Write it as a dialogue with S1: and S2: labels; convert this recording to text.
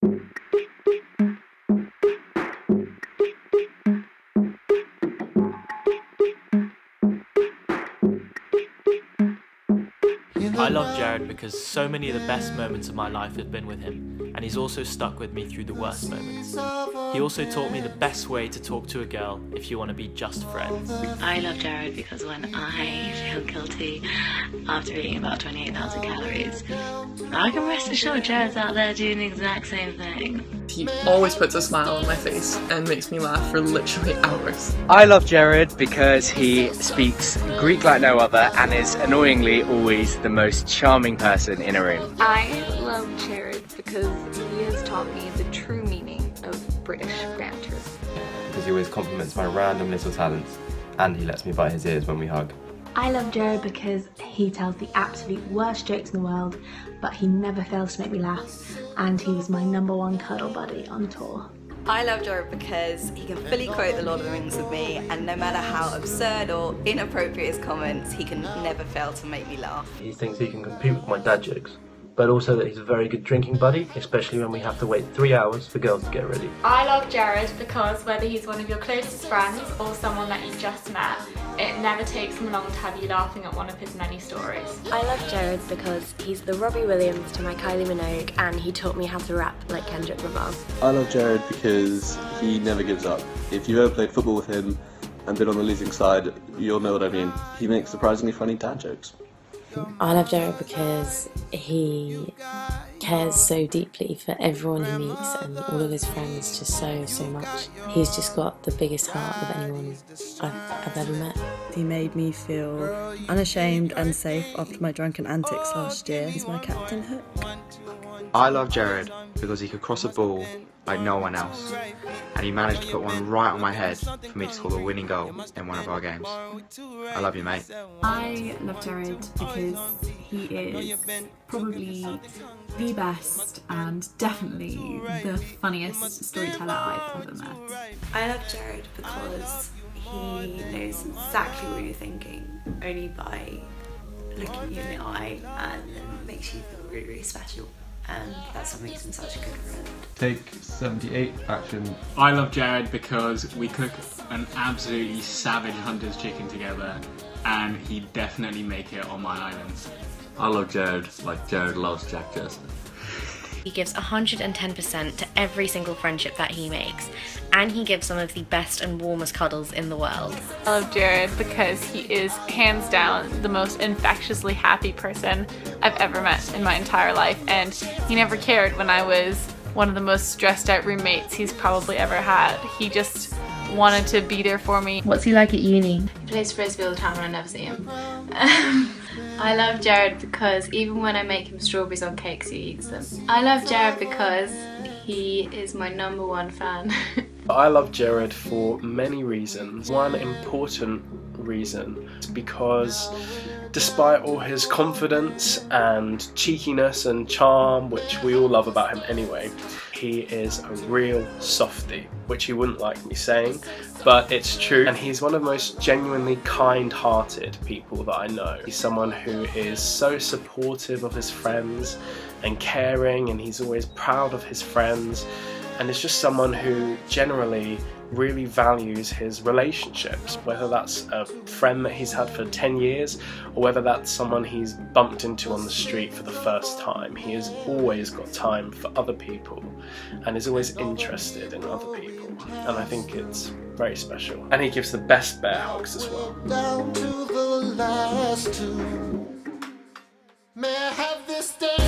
S1: I love Jared because so many of the best moments of my life have been with him, and he's also stuck with me through the worst moments. He also taught me the best way to talk to a girl if you want to be just friends.
S2: I love Jared because when I feel guilty after eating about 28,000 calories, I can rest assured Jared's out there doing the exact same thing.
S3: He always puts a smile on my face and makes me laugh for literally hours.
S4: I love Jared because he speaks Greek like no other and is annoyingly always the most charming person in a room.
S5: I love Jared because he has taught me the true meaning of British banter.
S6: Because he always compliments my random little talents and he lets me bite his ears when we hug.
S7: I love Jared because he tells the absolute worst jokes in the world, but he never fails to make me laugh, and he's my #1 cuddle buddy on tour.
S8: I love Jared because he can fully quote The Lord of the Rings with me, and no matter how absurd or inappropriate his comments, he can never fail to make me laugh.
S9: He thinks he can compete with my dad jokes, but also that he's a very good drinking buddy, especially when we have to wait 3 hours for girls to get ready.
S10: I love Jared because whether he's one of your closest friends or someone that you just met, it never takes him long to have you laughing at one of his many stories.
S11: I love Jared because he's the Robbie Williams to my Kylie Minogue, and he taught me how to rap like Kendrick Lamar.
S12: I love Jared because he never gives up. If you've ever played football with him and been on the losing side, you'll know what I mean. He makes surprisingly funny dad jokes.
S13: I love Jared because he cares so deeply for everyone he meets and all of his friends just so much. He's just got the biggest heart of anyone I've ever met.
S14: He made me feel unashamed and safe after my drunken antics last year. He's my Captain Hook.
S4: I love Jared because he could cross a ball like no one else, and he managed to put one right on my head for me to score the winning goal in one of our games. I love you, mate.
S15: I love Jared because he is probably the best and definitely the funniest storyteller I've ever met.
S16: I love Jared because he knows exactly what you're thinking only by looking you in the eye, and makes you feel really, really special. And that's what makes him such a good friend.
S6: Take 78, action.
S17: I love Jared because we cook an absolutely savage hunter's chicken together, and he'd definitely make it on my islands.
S18: I love Jared like Jared loves Jack Jessup.
S11: He gives 110% to every single friendship that he makes, and he gives some of the best and warmest cuddles in the world.
S10: I love Jared because he is hands down the most infectiously happy person I've ever met in my entire life, and he never cared when I was one of the most stressed out roommates he's probably ever had. He just wanted to be there for me.
S5: What's he like at uni?
S19: He plays frisbee all the time and I never see him. I love Jared because even when I make him strawberries on cakes, he eats them. I love Jared because he is my #1 fan.
S20: I love Jared for many reasons. One important reason is because despite all his confidence and cheekiness and charm, which we all love about him anyway, he is a real softie, which he wouldn't like me saying, but it's true. And he's one of the most genuinely kind-hearted people that I know. He's someone who is so supportive of his friends and caring, and he's always proud of his friends, and it's just someone who generally really values his relationships, whether that's a friend that he's had for 10 years or whether that's someone he's bumped into on the street for the first time. He has always got time for other people and is always interested in other people, and I think it's very special. And he gives the best bear hugs as well.
S5: Down to the last two. May I have this day?